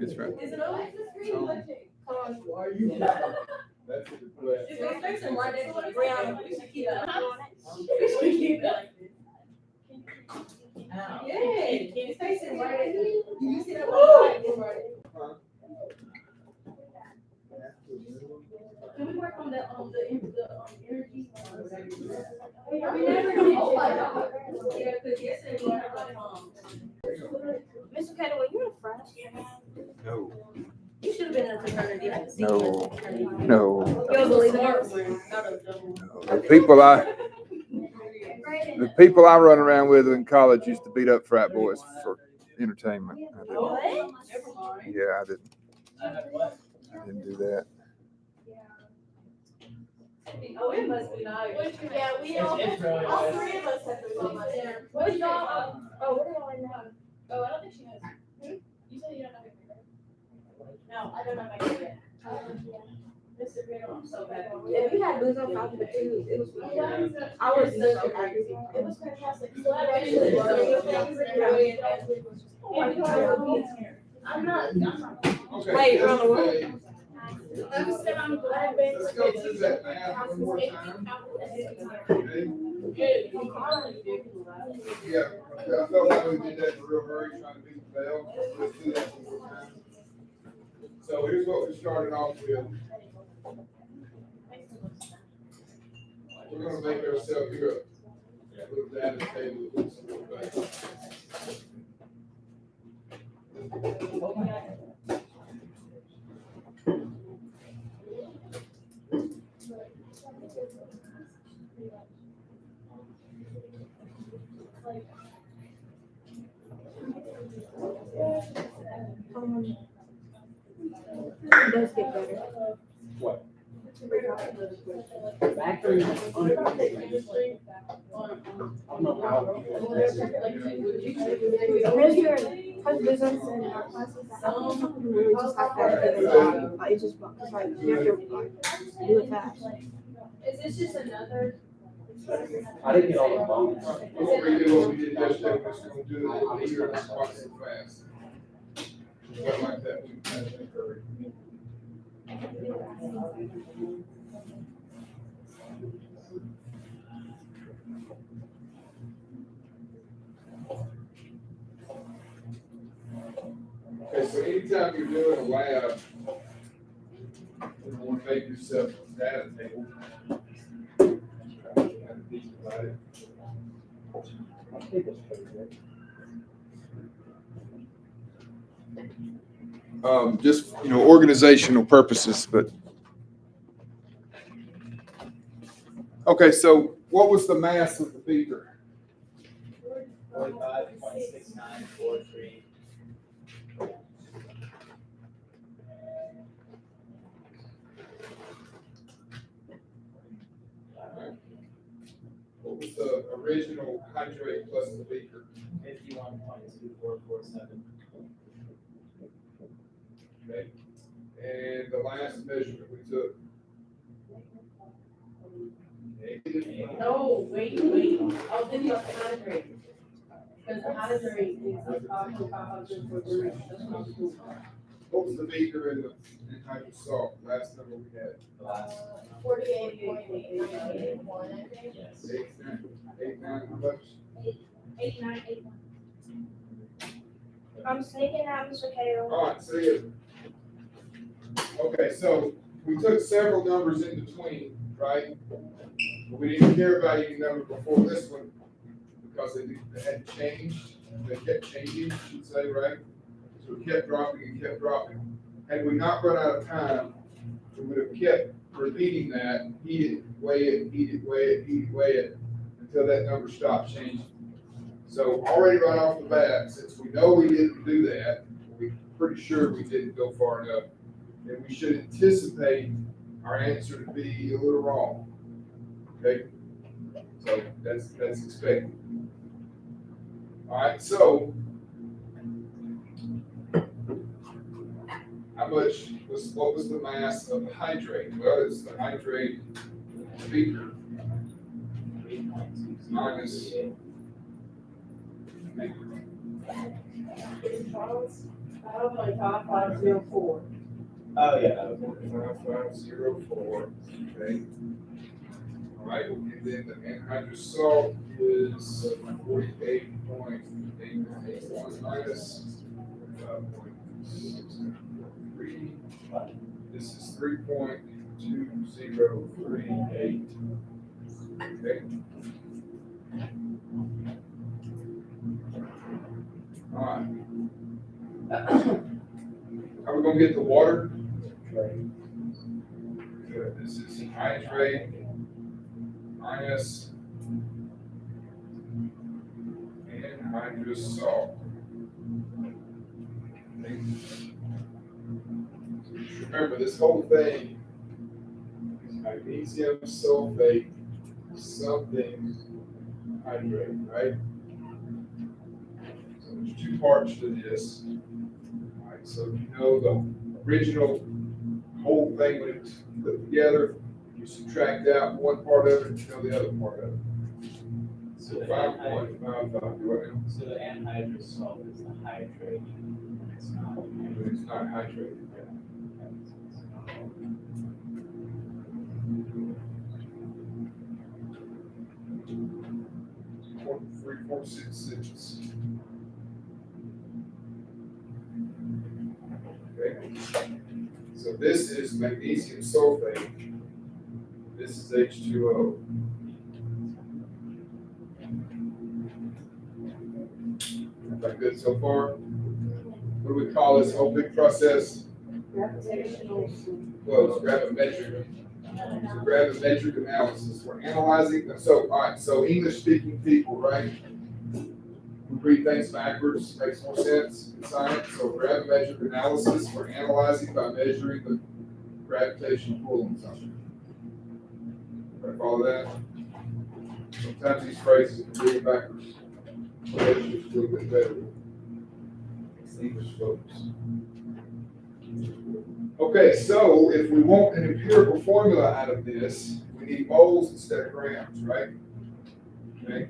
It's right. Is it always the screen? Why are you? That's a good question. It's gonna fix it right next to the ground. We should keep it on it. We should keep it like this. Yeah, it's facing right at you. You see that one? Can we work on the energy? We never did. Yeah, because yesterday we had Mr. Kettle, were you a frat? No, you should have been in a fraternity. I see no, you in a fraternity. no. You're the smart one, not a dumb one. The people I run around with in college used to beat up frat boys for entertainment. What? Never mind. Yeah, I didn't do that. Oh, it must be nice. Yeah, we all, It's really all nice. three of us have to go there. What y'all? Oh, what do I know? Oh, I don't think she knows. You said you don't know her favorite. No, I don't know my favorite. Mr. Graham, I'm so bad. Yeah, we had booze on top of it too. It was fun. I was so happy. It was fantastic. So I actually oh my God. I'm not. Okay, Wait, let's Ronald, what? say- Let's go through that math one more time. Okay? Yeah, I felt like we did that in a real hurry, trying to beat the bell. Let's do that one more time. So here's what we started off with. We're gonna make ourselves here a little data table that looks a little better. It does get better. What? Factory. I don't know how. There's your business in our classes. We really just have to give it time. Like, it's just, it's like, you have to like, do it fast. Is this just another? I didn't get all the bonus. We'll redo what we did yesterday, we're just gonna do it a little easier and quite so fast. Stuff like that, we kind of hurry. Okay, so anytime you're doing a lab, you want to make yourself a data table. Just, organizational purposes, but. Okay, so what was the mass of the beaker? 45.6943. What was the original hydrate plus the beaker? 51.2447. Okay, and the last measurement we took. No, wait. I'll give you a hydrate. Because the hydrate is a 500 for the. What was the beaker and the hydrogen salt, last number we had? 48.881. Yes. 89, how much? 8981. I'm sneaking out, Mr. Kale. All right, see you. Okay, so we took several numbers in between, right? But we didn't care about any number before this one because they had changed. They kept changing, I should say, right? So we kept dropping and kept dropping. Had we not run out of time, we would have kept repeating that, heat it, weigh it, heat it, weigh it, heat it, weigh it, until that number stopped changing. So already right off the bat, since we know we didn't do that, we're pretty sure we didn't go far enough, then we should anticipate our answer to be a little wrong. Okay? So that's expected. All right, so what was the mass of the hydrate? Well, it's the hydrate beaker minus 5.5504. Oh, yeah. 5504, okay. All right, and then the anhydrous salt is 48.891 minus 5.693. This is 3.2038. Okay. All right. How are we gonna get the water? Good. This is hydrate minus anhydrous salt. Okay. Remember, this whole thing is magnesium sulfate something hydrate, right? So there's two parts to this. All right, so if you know the original whole thing when it's put together, you subtract out one part of it, you know the other part of it. So So the 5.55, So the anhydrous salt is the hydrate, and it's not. but it's not hydrated. 3.66. Okay. So this is magnesium sulfate. This is H2O. Everybody good so far? What do we call this whole big process? Gravitational. Well, it's gravimetric. So gravimetric analysis. We're analyzing, so, all right, so English speaking people, right? We read things backwards, makes more sense in science. So gravimetric analysis, we're analyzing by measuring the gravitational pull on something. Everybody follow that? Sometimes these phrases can read backwards. So that's just a little bit better. English folks. Okay, so if we want an empirical formula out of this, we need moles instead of grams, right? Okay.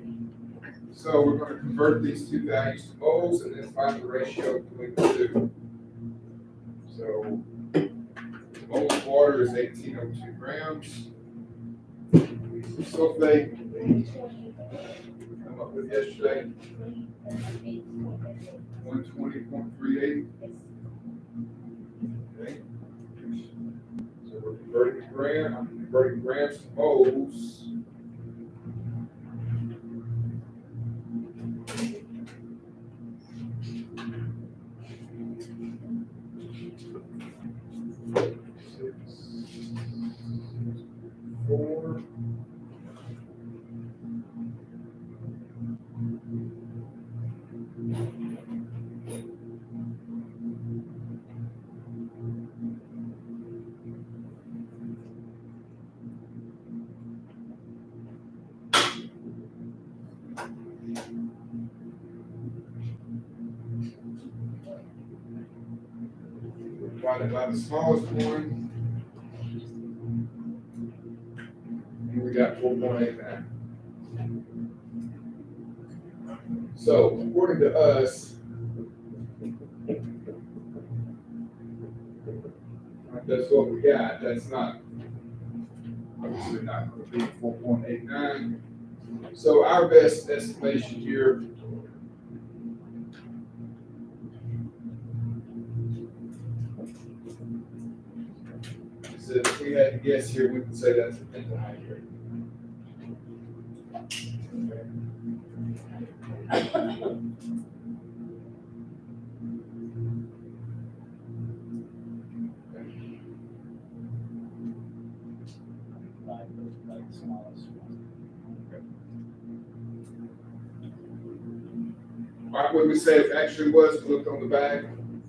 So we're going to convert these two values to moles and then find the ratio between the two. So moles of water is 1802 grams. Sulfate, come up with yesterday, 120.38. Okay. So we're converting grams to moles. Four. Divided by the smallest one. And we got 4.89. So according to us, that's what we got. That's not, obviously not going to be 4.89. So our best estimation here is that if we had to guess here, we could say that's a pentahydrate. Like the smallest one. What would we say it actually was? We looked on the back.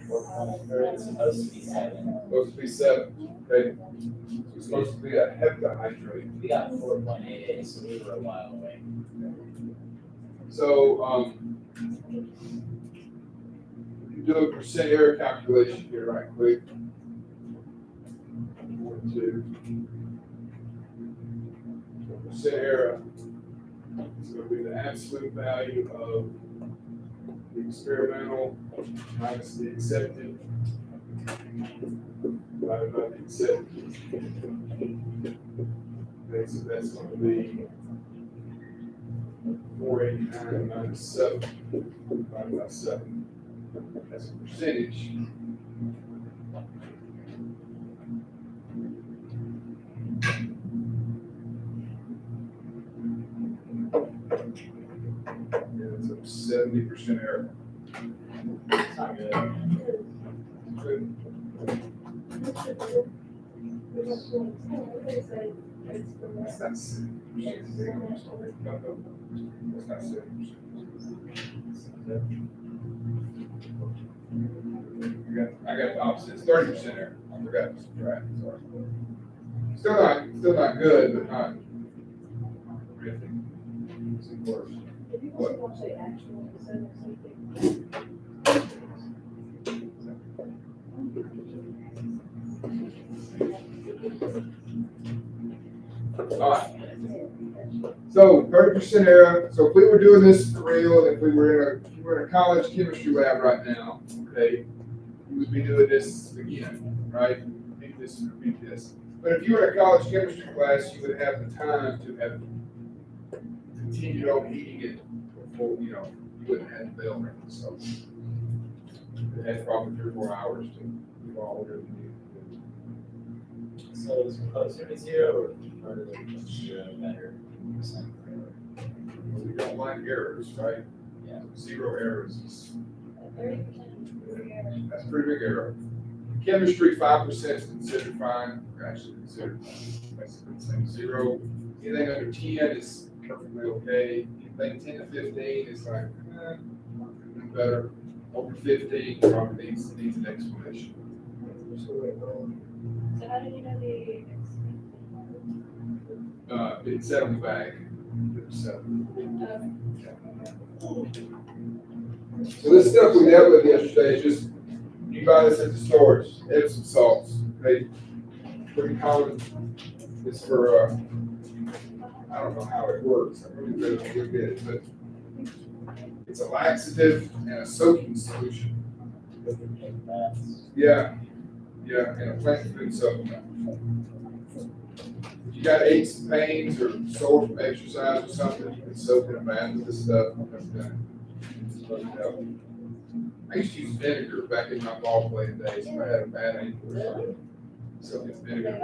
Or it's supposed to be 7. Supposed to be 7. Okay. So it's supposed to be a heptahydrate. We got 4.88, so we were a while away. So, you do a percent error calculation here right quick. 2. So percent error is going to be the absolute value of the experimental minus the accepted. Divided by the accepted. Okay, so that's gonna be 489 minus 7, divided by 7. That's a percentage. Yeah, it's a 70% error. It's not good. Good. That's not 70%. No. That's not 70%. I got the opposite. It's 30% error. I forgot to subtract. Sorry. Still not good, but not really. It's worse. What? All right. So 30% error. So if we were doing this for real, if you were in a college chemistry lab right now, okay, you would be doing this again, right? Repeat this and repeat this. But if you were in a college chemistry class, you would have the time to have continued on heating it before, you wouldn't have had the bell ring. So it had probably 3 or 4 hours to do all of it. So it's closer to 0 or further than 0 better percent? We don't like errors, right? Yeah. 0 errors is, that's a pretty big error. Chemistry, 5% is considered fine, or actually considered basically the same. 0, anything under 10 is perfectly okay. Anything 10 to 15 is like, better. Over 15 probably needs an explanation. So how did you know the? It's set on the bag. So this stuff we dealt with yesterday is just, you buy this at the stores, Epsom salts. They pretty common. It's for, I don't know how it works. I really don't look at it, but it's a laxative and a soaking solution. Yeah, and a plant food supplement. If you got aches and pains or sore from exercise or something, you can soak in a bath with this stuff. It's supposed to help. I used to use vinegar back in my ball playing days if I had a bad ankle or something. Soak in vinegar.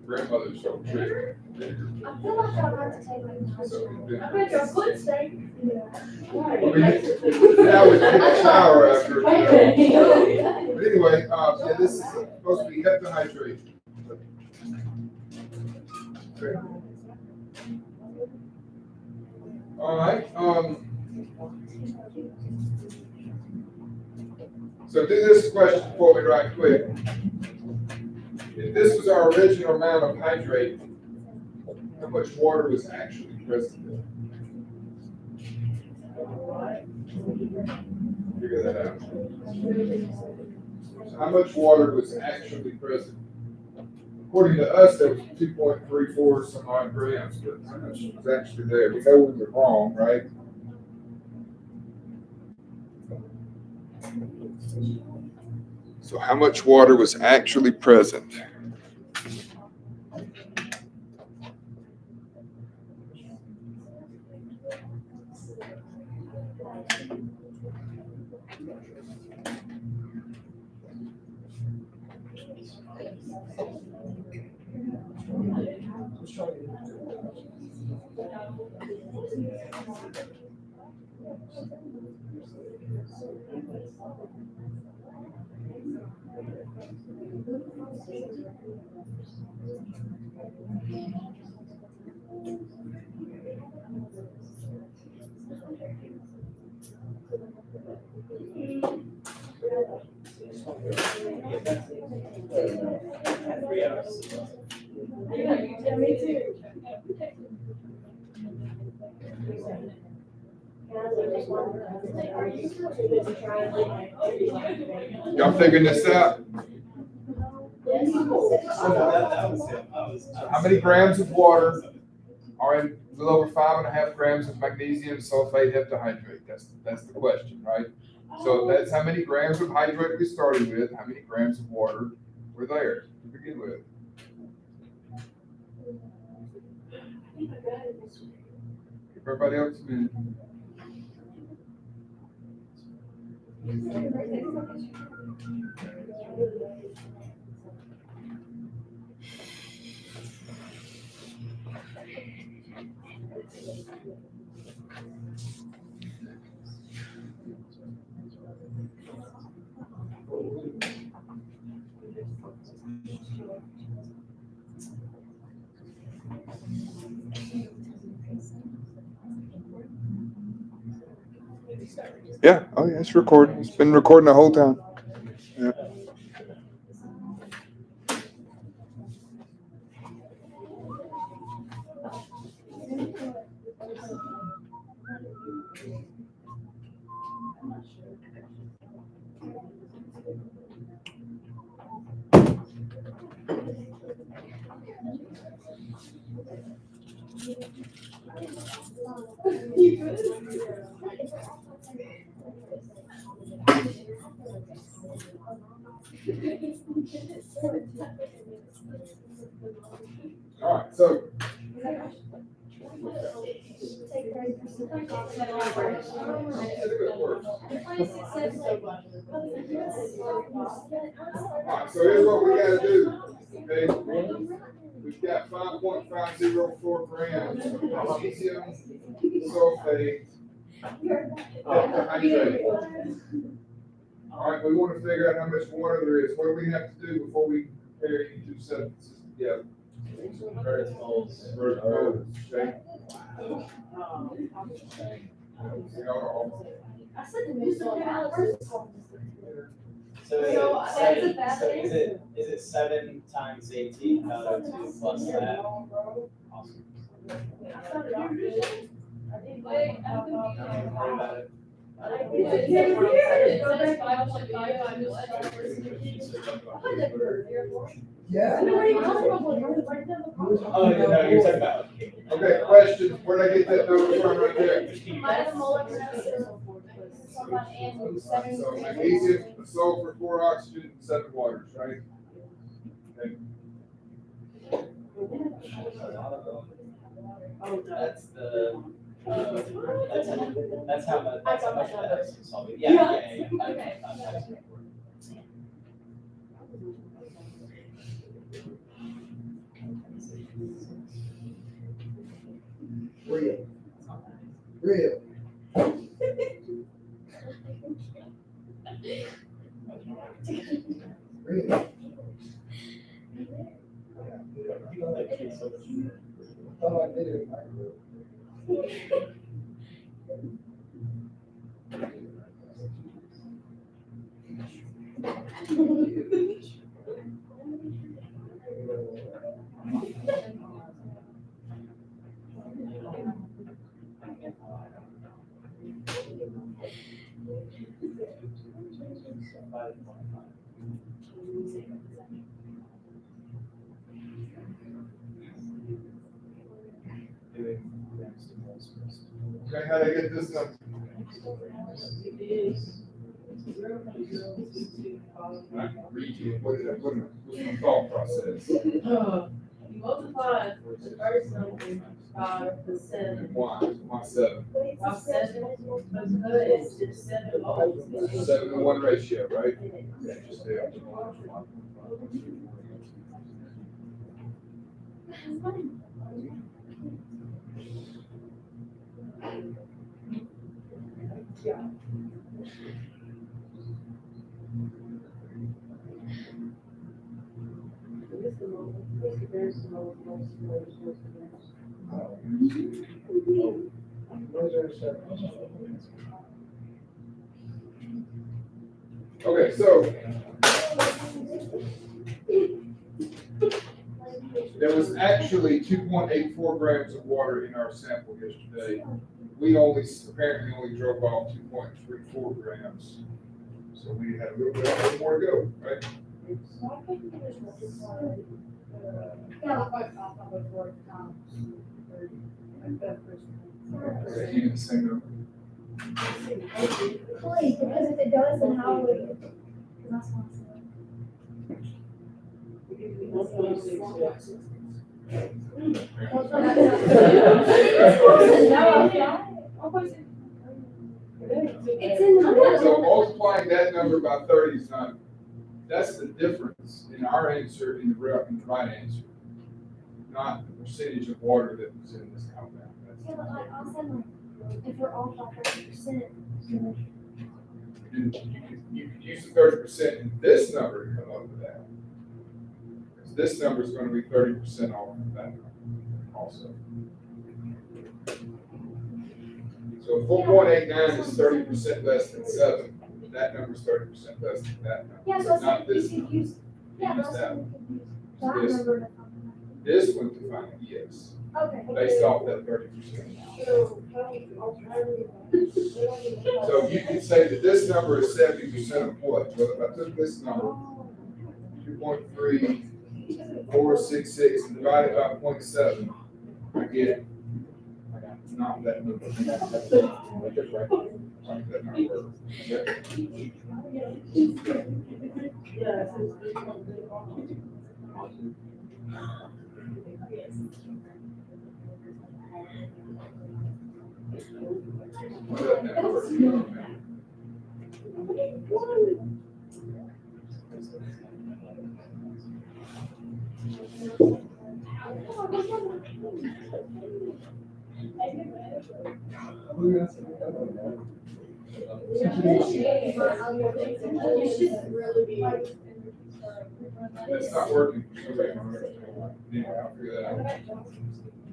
Grandmother's old trick. Vinegar. I feel like I'm about to take my Soak in I vinegar. bet your foot stank. Now we take a shower after. But anyway, yeah, this is supposed to be heptahydrate. Okay. All right, so do this question for me right quick. If this was our original amount of hydrate, how much water was actually present there? Figure that out. So how much water was actually present? According to us, there was 2.34 some odd grams, but how much was actually there? We know we were wrong, right? So how much water was actually present? Me too. Y'all figuring this out? That was it. How many grams of water are in a little over 5.5 grams of magnesium sulfate heptahydrate. That's the question, right? So that's how many grams of hydrate we started with, how many grams of water were there to begin with. Everybody else, man. Yeah, oh yeah, it's recording. It's been recording the whole time. Yeah. All right, so so here's what we gotta do, okay? We've got 5.504 grams of magnesium sulfate heptahydrate. All right, we want to figure out how much water there is. What do we have to do before we compare any two substances together? Convert to moles. Convert to moles, okay? You know, I said the new soil analysis. So is it 7 times 18 out of 2 plus that? Awesome. Worry about it. Yeah. Oh, no, you're talking about. okay, question, where'd I get that number from right there? So magnesium, sulfur, 4 oxygen, 7 waters, right? Okay. That's the, that's how much of that is solid. Yeah. Okay. Real. Real. Real. Thought I did it. Okay, how'd I get this number? Read you, what is that, what's my thought process? You multiply the first number by the 7. Why 7? By 7, but it's just 7 moles. 7-to-1 ratio, right? Yeah, just there. Okay, so there was actually 2.84 grams of water in our sample yesterday. We apparently only drove off 2.34 grams. So we had a little more to go, right? Is that even the same number? Please, because if it does, then how would it? That's what It's in the So middle. multiplying that number by 30 is not, that's the difference in our answer and the right answer. Not the percentage of water that was in this compound. Yeah, but like I said, like, if we're off by 30%, You could use the 30% in this number to come up with that. Because this number is going to be 30% off of that number also. So 4.89 is 30% less than 7. That number is 30% less than that number. yeah, so Not I said you this could number. use, yeah, but I Use said that we one. could use that This. number to find This one to find a yes, out. Okay. based off that 30%. So you can say that this number is 70% of what? Well, if I took this number, 2.3466 and divide it by 0.7, I get not that number. Like that number. That number. It's not working. Yeah, I'll figure that out.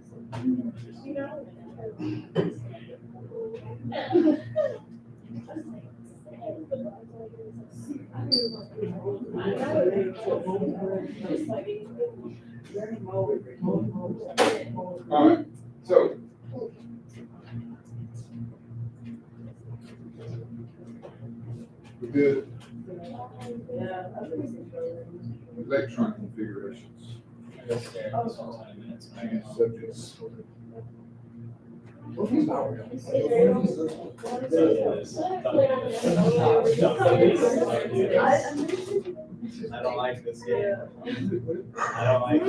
All right, so. We're good. Electron configurations. I guess there, this one's 20 minutes. I guess. Subjects. I don't like this game. I don't like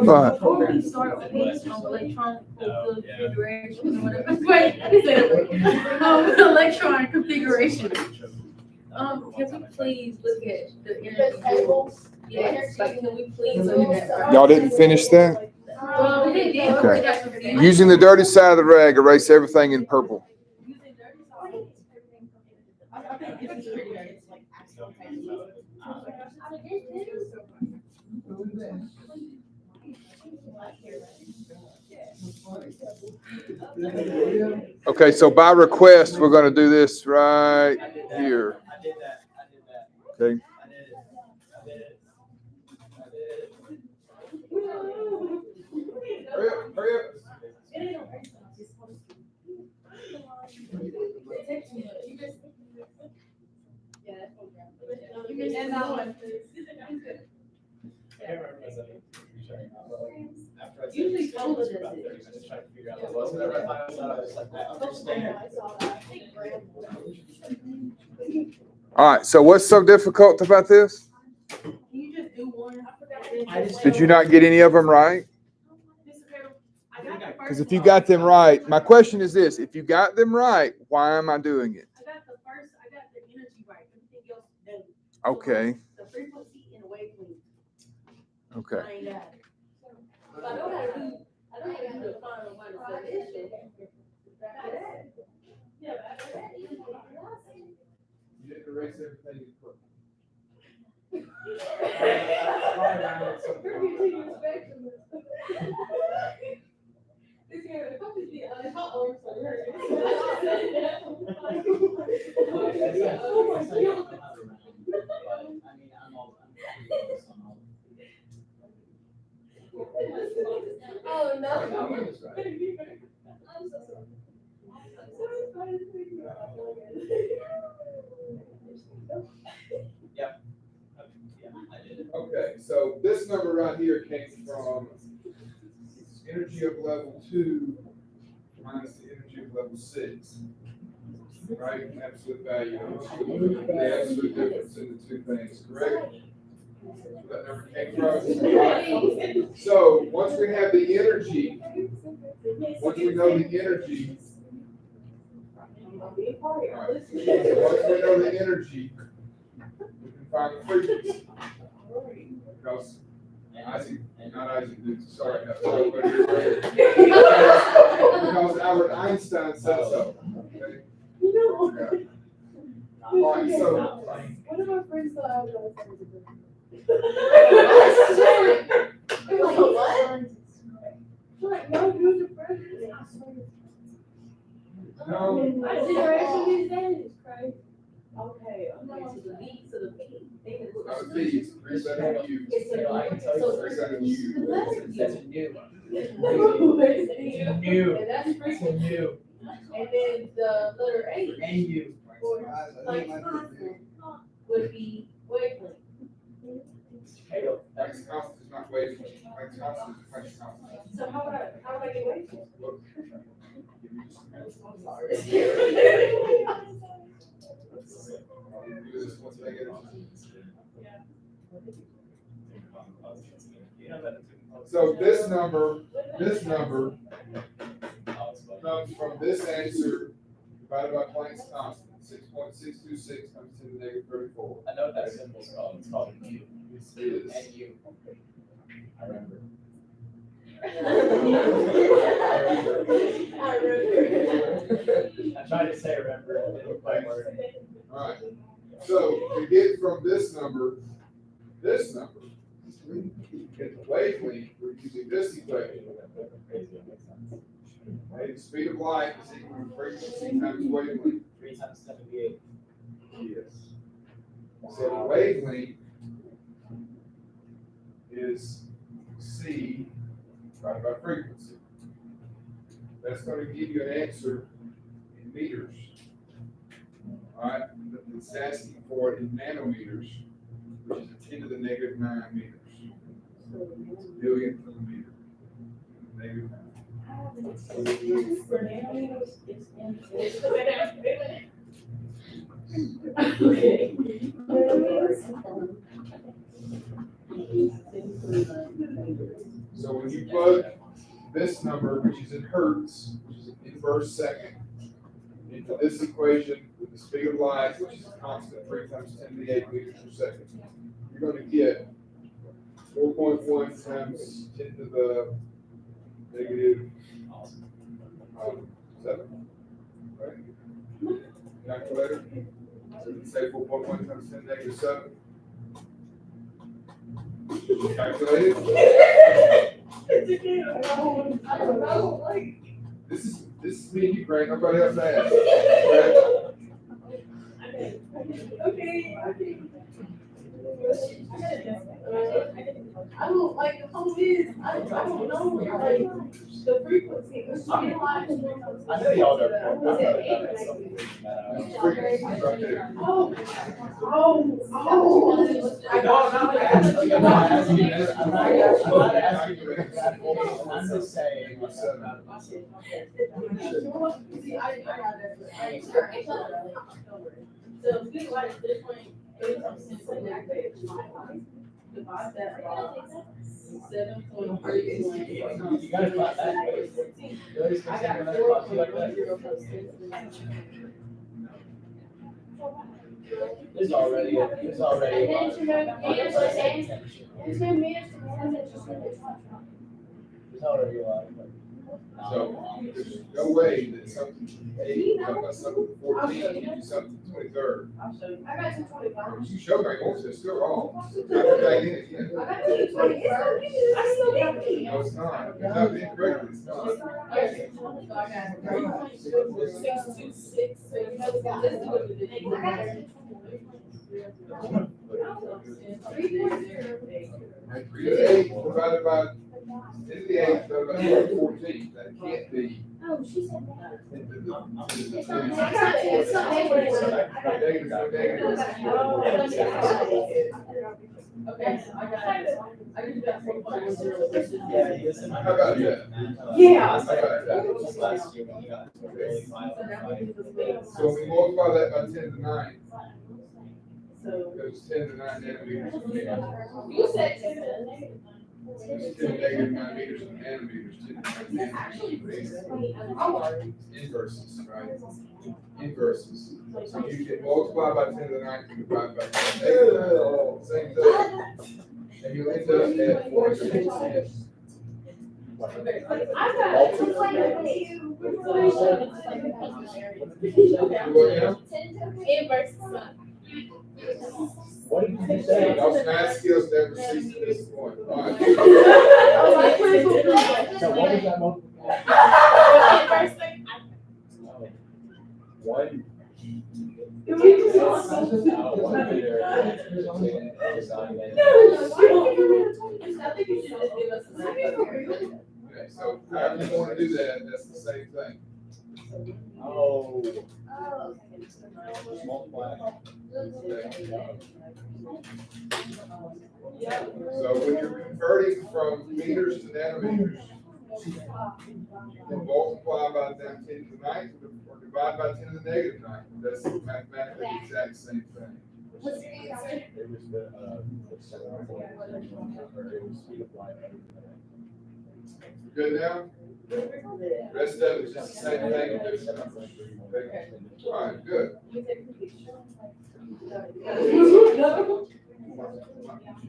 But Before we start with these on electronic configuration, or whatever, wait, I said it. Electronic configuration. Can we please look at the energy tables? Yes, like, can we please look at that? y'all didn't finish that? Well, we did, Okay. we got confused. Using the dirty side of the rag, erase everything in purple. Using dirty salt. I think this is pretty good. It's like actual paper. Okay, so by request, we're gonna do this right here. I did that. Okay, I did it. Hurry up, hurry up. And that one. I can't remember exactly. After I said Usually it, Tola was does about it. 30, I just tried to figure out what it was. Whenever I found out, I was like, I understand. all right, so what's so difficult about this? Can you just do one? I just- Did you not get any of them right? I got the first Because if you one. got them right, my question is this, if you got them right, why am I doing it? I got the energy right, everything else, no. Okay, The frequency and the wavelength. okay. I ain't got it. But I know how to do the final one. Yeah, You didn't erase everything in purple. Oh, no. I'm so sorry. Yeah, I did it. Okay, so this number right here came from energy of level 2 minus the energy of level 6. Right, absolute value, the absolute difference in the two things, correct? That never came from. So, once we have the energy, once we know the energy, once we know the energy, we can find the frequency. Because Isaac, not Isaac Newton, sorry, that's not what it is. Because Albert Einstein said so. Okay? Okay. All right, so. One of my friends thought I was like, no, you're the president. No. Generation advantage, crazy. Okay, to the B, to the B. Not a V, it's 370U. It's a, I can tell you. 370U. That's a new. And New. that's It's a frequency. new. And then the letter A And you. would be wavelength. Planck's constant is not wavelength. Planck's constant is Planck's constant. So how would I get wavelength? Look. I'm sorry. Do this once I get it. So this number comes from this answer divided by Planck's constant, 6.626 times 10 to the negative 34. I know what that symbol's called. It's called a U. It is. And you. I remember. I tried to say remember, it didn't quite work. Alright, so to get from this number, get the wavelength, we're using this equation. Right, the speed of light is equal to frequency times wavelength. 3 times 78. Yes. So the wavelength is C divided by frequency. That's going to give you an answer in meters. Alright, but it's asking for it in nanometers, which is 10 to the negative 9 meters. It's a billionth of a meter. Negative 9. So when you plug this number, which is in hertz, which is an inverse second, into this equation with the speed of light, which is a constant 3 times 10 to the 8 meters per second, you're going to get 4.1 times 10 to the negative 7. Right? Calculator? So you say 4.1 times 10 to the negative 7. Calculate it. I don't know, like. This is me and you, Greg. Nobody else asked. Right? Okay. I don't like the whole is, I don't know, like, the frequency. I know y'all don't. Frequency right there. Oh. I'm just saying. See, I got that. So if you like this one, divide that by 7.3. You gotta clap that. I got 4.10. There's already. There's There's already a lot. So there's no way that something 8, something 14, you do something 23rd. I'll show you. I got 225. You showed me once, it's still wrong. Not that in again. I got 225. I still got it. No, it's not. It's not incorrect, it's not. So I got 3.626. So you know, let's do it with the negative. And 3 to 8 divided by 10 to the 8 divided by 14, that can't be. Oh, she said that. Negative, It's not. no negative. Okay, I got it. I just got 4.0. Yeah, he was in my. How about that? Yeah. How about that? This was last year when he got really final. So when we multiply that by 10 to the 9, So. goes 10 to the 9 nanometers. You said 10 to the negative. 10 to the negative 9 meters and nanometers. 10 to the 9 nanometers. Inverses, right? Inverses. So you can multiply by 10 to the 9 and divide by 10 to the negative. Same thing. And you'll end up at 410. I got to play with you. What now? Inverse. What did you say? Y'all's math skills never cease to this point. All right. So what was that multiplication? One. Okay, so however you want to do that, that's the same thing. Oh. Oh. Just multiply. So when you're converting from meters to nanometers, then multiply by 10 to the 9th or divide by 10 to the negative 9th. That's mathematically the exact same thing. What's your answer? It was it was applied. Good now? Rest of it is just the same thing. Different numbers. Okay? All right, good. You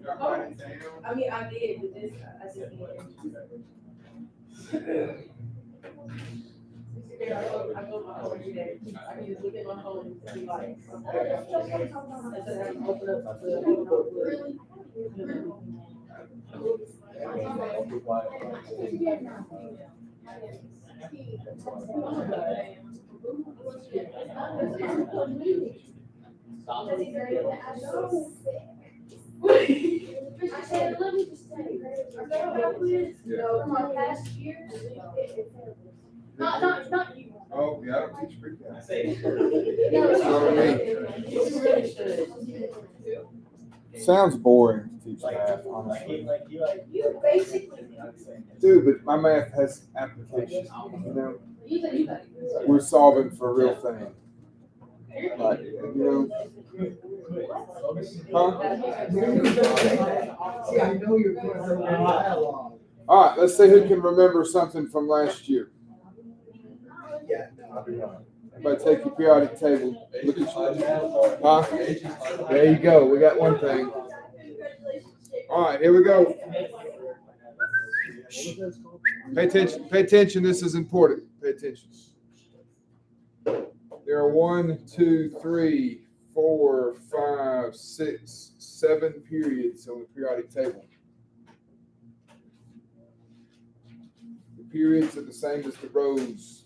not writing down? I mean, I did, but this, I just didn't. I go my phone every day. I can just look at my phone and see like. And then I can open up the. I said, let me just tell you, our photo quiz, from our past years. Not you. Oh, yeah, I don't teach pre-calc. I say. That's not on me. You really should. Sounds boring to teach Like, math, like, honestly. like, you like. You basically. Dude, but my math has applications, you know? You got it. We're solving for real things. Like, you know? Huh? See, I know you're going to dialogue. All right, let's see who can remember something from last year. Yeah, no. Everybody take your periodic table. Look at your, huh? There you go. We got one thing. All right, here we go. Pay attention. Pay attention. This is important. Pay attention. There are 1, 2, 3, 4, 5, 6, 7 periods on the periodic table. The periods are the same as the rows.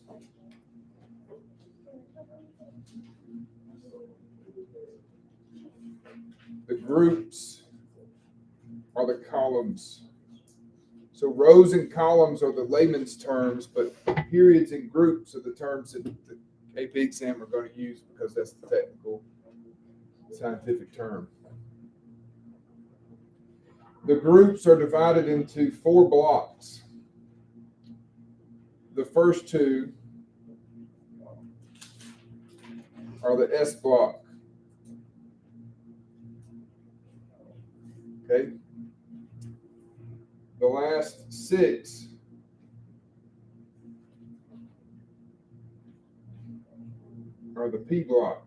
The groups are the columns. So rows and columns are the layman's terms, but periods and groups are the terms that the AP exam are going to use because that's the technical scientific term. The groups are divided into 4 blocks. The first 2 are the S block. Okay. The last 6 are the P block.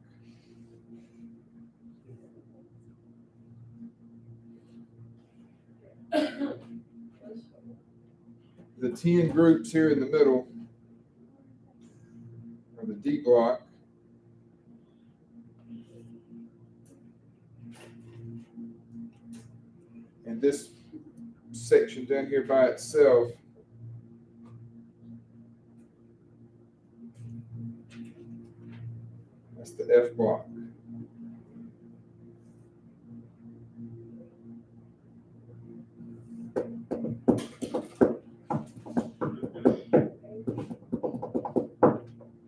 The 10 groups here in the middle are the D block. And this section down here by itself that's the F block.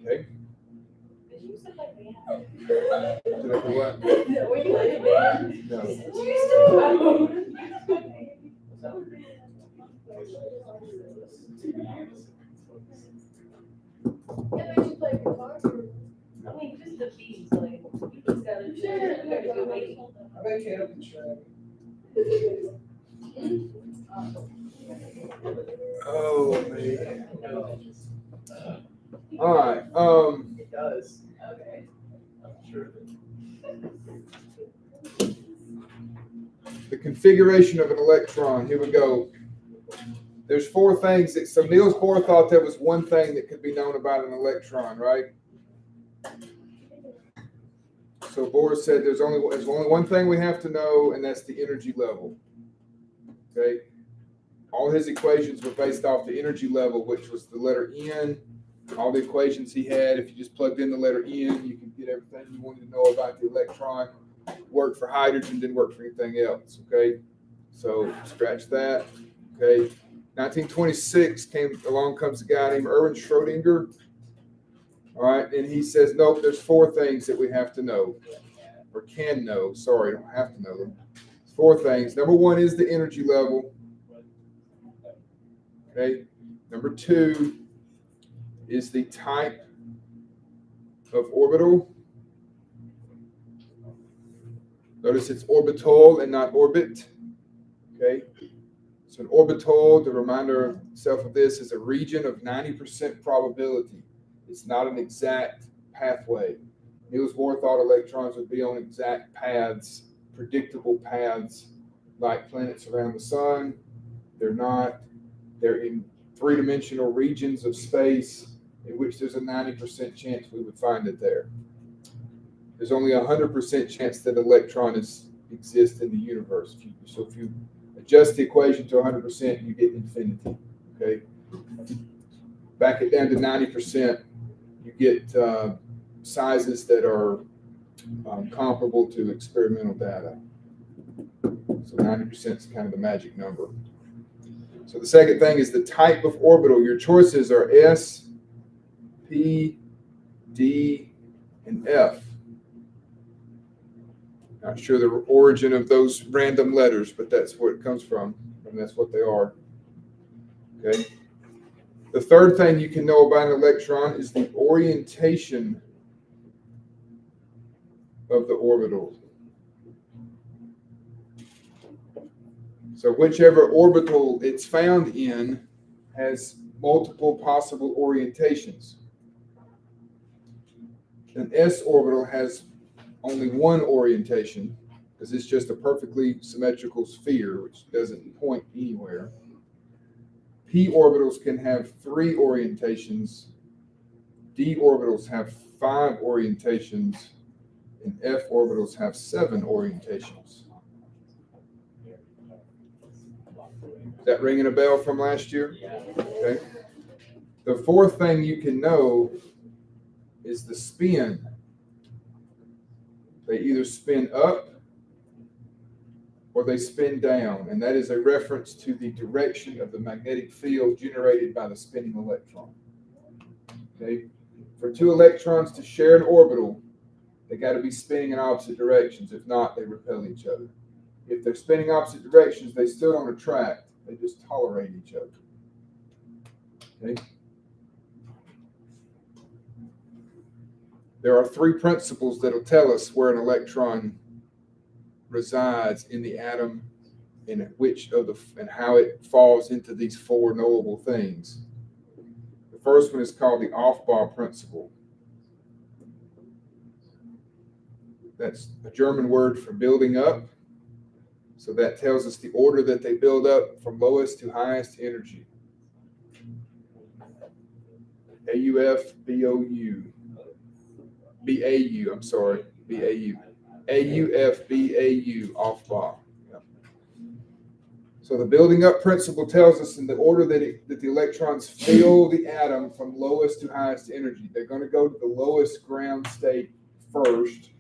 Okay. Did I do what? Were you like, That makes you play guitar. I mean, just the beats, like, you just gotta, you gotta do it. I bet you have to try. Oh, man. All right, It does. Okay. I'm sure. the configuration of an electron, here we go. There's four things that, so Niels Bohr thought there was one thing that could be known about an electron, right? So Bohr said there's only one thing we have to know, and that's the energy level. Okay? All his equations were based off the energy level, which was the letter N. All the equations he had, if you just plugged in the letter N, you can get everything you wanted to know about the electron. Worked for hydrogen, didn't work for anything else. Okay? So scratch that. Okay? 1926 along comes a guy named Erwin Schrödinger. All right, and he says, nope, there's four things that we have to know, or can know. Sorry, don't have to know them. Four things. Number one is the energy level. Okay. Number two is the type of orbital. Notice it's orbital and not orbit. Okay. So an orbital, the reminder itself of this, is a region of 90% probability. It's not an exact pathway. Niels Bohr thought electrons would be on exact paths, predictable paths, like planets around the sun. They're not. They're in three-dimensional regions of space in which there's a 90% chance we would find it there. There's only a 100% chance that electrons exist in the universe. So if you adjust the equation to 100%, you get infinity. Okay. Back it down to 90%. You get sizes that are comparable to experimental data. So 90% is kind of the magic number. So the second thing is the type of orbital. Your choices are S, P, D, and F. Not sure the origin of those random letters, but that's where it comes from, and that's what they are. Okay. The third thing you can know about an electron is the orientation of the orbital. So whichever orbital it's found in has multiple possible orientations. An S orbital has only one orientation because it's just a perfectly symmetrical sphere which doesn't point anywhere. P orbitals can have 3 orientations. D orbitals have 5 orientations, and F orbitals have 7 orientations. Is that ringing a bell from last year? Okay. The fourth thing you can know is the spin. They either spin up or they spin down, and that is a reference to the direction of the magnetic field generated by the spinning electron. Okay, for 2 electrons to share an orbital, they got to be spinning in opposite directions. If not, they repel each other. If they're spinning opposite directions, they still don't attract. They just tolerate each other. Okay. There are 3 principles that will tell us where an electron resides in the atom and how it falls into these 4 knowable things. The first one is called the Aufbau principle. That's a German word for building up. So that tells us the order that they build up from lowest to highest energy. AUFBOU. BAU, I'm sorry, BAU. AUFBAU, Aufbau. Yep. So the building up principle tells us in the order that the electrons fill the atom from lowest to highest energy. They're going to go to the lowest ground state first.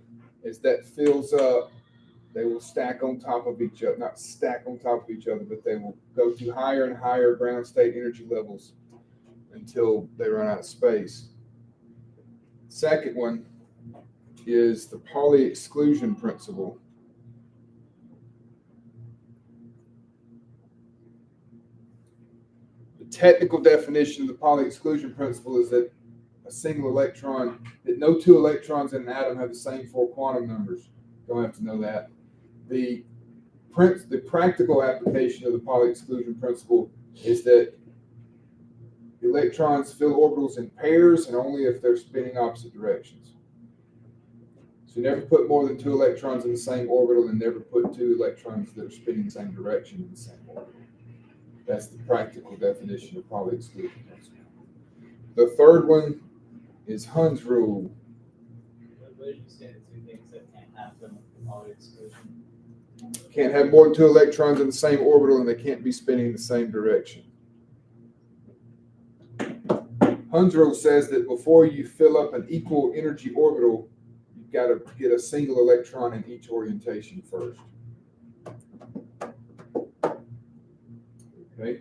As that fills up, they will stack on top of each other. Not stack on top of each other, but they will go to higher and higher ground state energy levels until they run out of space. Second one is the Pauli exclusion principle. technical definition of the Pauli exclusion principle is that a single electron, that no two electrons in an atom have the same four quantum numbers. Don't have to know that. The practical application of the Pauli exclusion principle is that electrons fill orbitals in pairs and only if they're spinning opposite directions. So you never put more than two electrons in the same orbital and never put two electrons that are spinning the same direction in the same orbital. That's the practical definition of Pauli exclusion principle. The third one is Hund's rule. What did you say the two things that can't happen with Pauli exclusion? Can't have more than two electrons in the same orbital and they can't be spinning in the same direction. Hund's rule says that before you fill up an equal energy orbital, you've got to get a single electron in each orientation first. Okay.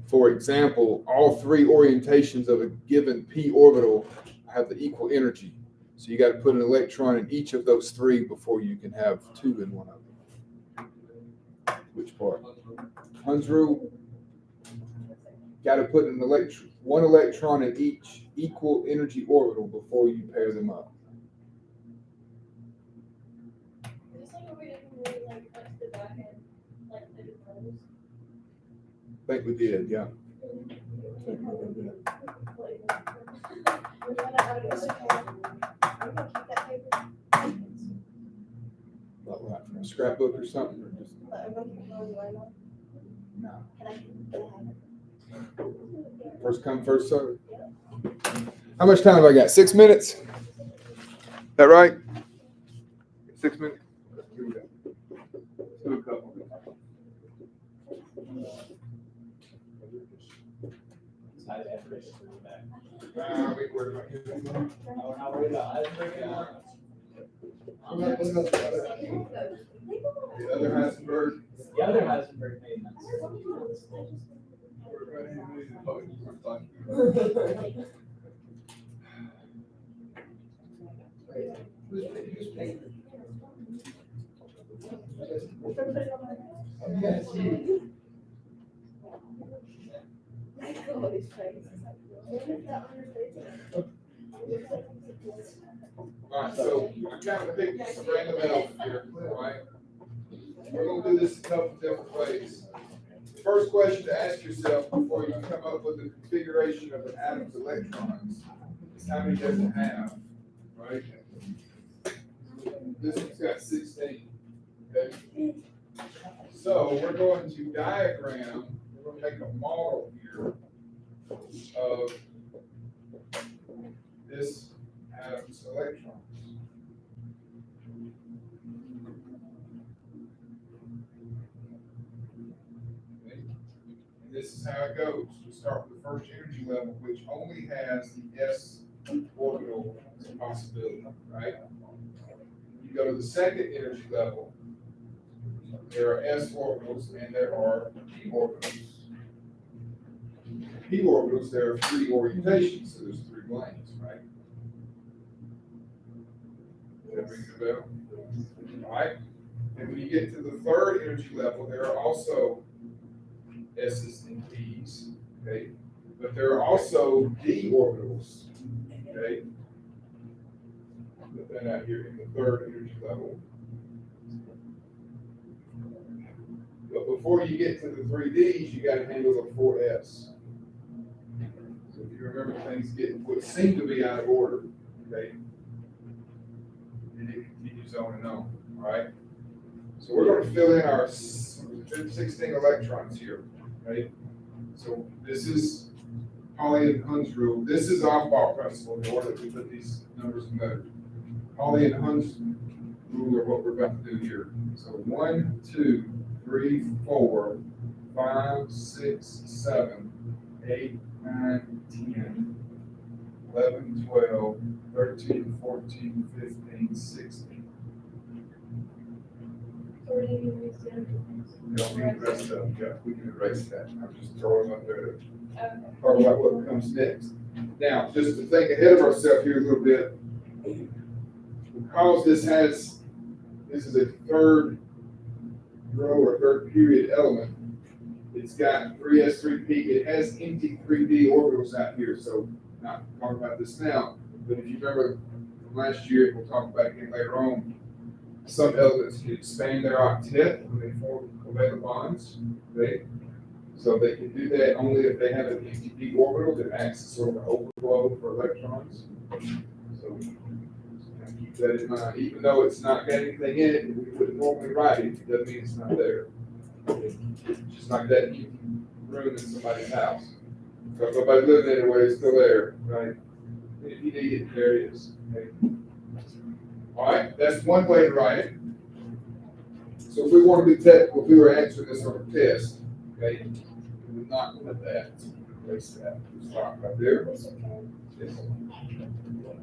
For example, all three orientations of a given p orbital have the equal energy. So you got to put an electron in each of those three before you can have two in one of them. Which part? Hund's rule. Got to put one electron in each equal energy orbital before you pair them up. Is this like a way to really like touch the back end, like the controls? I think we did, yeah. What, a scrapbook or something? Or just, no. First come, first serve. How much time have I got? 6 minutes? That right? 6 minutes? Here we go. Let's do a couple. Side vibration in the back. Wait, where am I getting? Oh, not worried about Heisenberg. The other Heisenberg. The other Heisenberg made that. Who's paying? Yes, you. All right, so I kind of picked some random elements here, all right? We're gonna do this a couple different ways. The first question to ask yourself before you come up with the configuration of an atom's electrons is how many does it have, right? This one's got 16, okay? So we're going to diagram, we're gonna make a model here of this atom's electrons. Okay? And this is how it goes. We start with the first energy level, which only has the s orbital as a possibility, right? You go to the second energy level, there are s orbitals and there are p orbitals. P orbitals, there are three orientations, so there's three lanes, right? Does that ring the bell? All right. And when you get to the third energy level, there are also S's and P's, okay? But there are also D orbitals, okay? Put that out here in the third energy level. But before you get to the three Ds, you got to handle the four S. So if you remember, things get what seem to be out of order, okay? And it continues on and on, all right? So we're going to fill in our 16 electrons here, right? So this is Pauli and Hund's rule. This is Aufbau principle, the order that we put these numbers in there. Pauli and Hund's rule are what we're about to do here. So 1, 2, 3, 4, 5, 6, 7, 8, 9, 10, 11, 12, 13, 14, 15, 16. Or do you use the other You don't need the rest of them, yeah, we can erase that. I'm just throwing them up there to ones? talk about what comes next. Now, just to think ahead of ourselves here a little bit, because this is a third row or third period element, It's got 3s3p. It has empty 3d orbitals out here, so not talking about this now. But if you remember from last year, and we'll talk about it again later on, some elements can expand their octet when they form covalent bonds. Okay? So they can do that only if they have an empty p orbital that acts as sort of an overflow for electrons. So keep that in mind. Even though it's not got anything in it, we would normally write it. It doesn't mean it's not there. It's just like that empty room in somebody's house. So if nobody lived anyway, it's still there, right? If you need it, there it is. Okay? All right, that's one way to write it. So if we want to be technical, if we were answering this on a test, okay, we would not put that. Place that. Stop right there. Yes.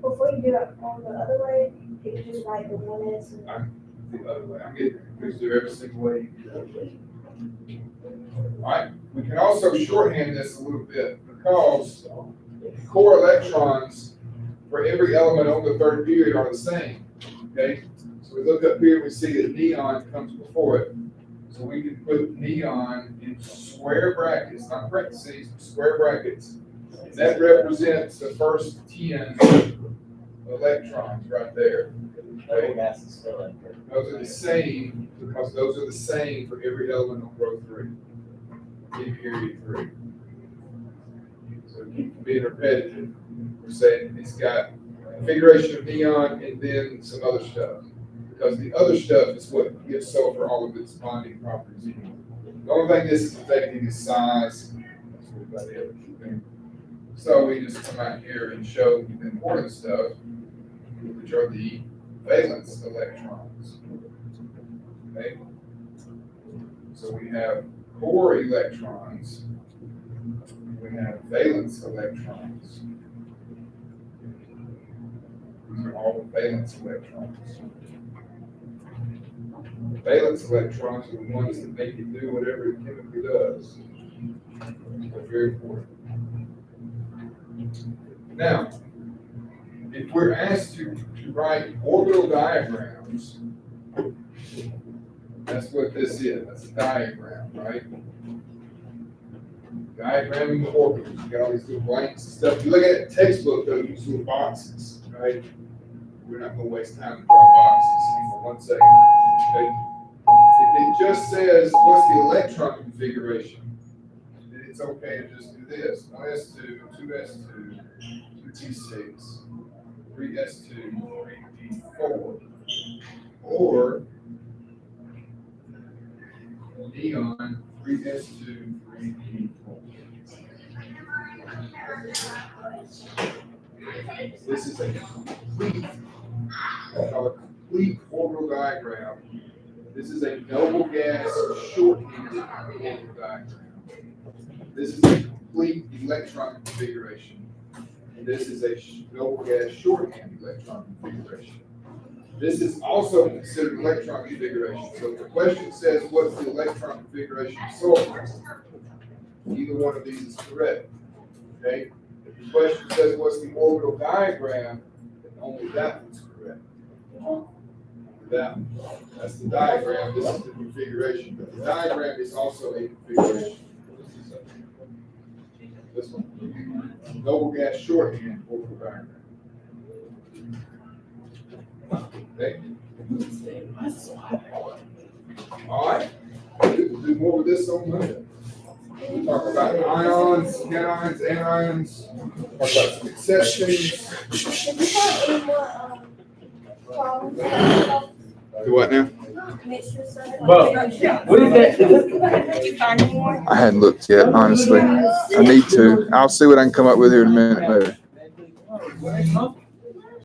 Before you do it on the other way, you can just write the 1s and The other way. I'm getting confused there every single way. You do that. All right, we can also shorthand this a little bit because core electrons for every element on the third period are the same. Okay, so we look up here, we see that neon comes before it. So we can put neon in square brackets, not parentheses, square brackets. And that represents the first 10 electrons right there. Total mass is still in here. Those are the same, because those are the same for every element on row 3, in period 3. So to keep from being repetitive, we're saying it's got configuration of neon and then some other stuff. Because the other stuff is what gives sulfur all of its bonding properties anyway. The only thing this is affecting is size. That's what about the other thing. So we just come out here and show the important stuff, which are the valence electrons. Okay? So we have core electrons, we have valence electrons. These are all the valence electrons. The valence electrons are the ones that make it do whatever it chemically does. They're very important. Now, if we're asked to write orbital diagrams, that's what this is. That's a diagram, right? Diagramming the orbitals. You got all these little blanks and stuff. If you look at the textbook, they'll use little boxes, right? We're not going to waste time to draw boxes. Hang on 1 second. Okay? If it just says what's the electron configuration, then it's okay to just do this. 1s2, 2s2, 2p6, 3s2, 3p4, or neon 3s2, 3p4. This is a complete, I call it a complete orbital diagram. This is a noble gas shorthanded orbital diagram. This is a complete electron configuration. And this is a noble gas shorthand electron configuration. This is also considered electron configuration. So if the question says, what's the electron configuration of sulfur? Either one of these is correct. Okay? If the question says, what's the orbital diagram? Then only that one's correct. That one. That's the diagram. This is the configuration. But the diagram is also a configuration. This one. Noble gas shorthand orbital diagram. Okay. All right. We'll do more with this on Monday. We'll talk about ions, cations, anions, talk about some exceptions. If you have any more, problems, Do what now? make sure so. Well, what is that? I hadn't looked yet, honestly. I need to. I'll see what I can come up with here in a minute, maybe.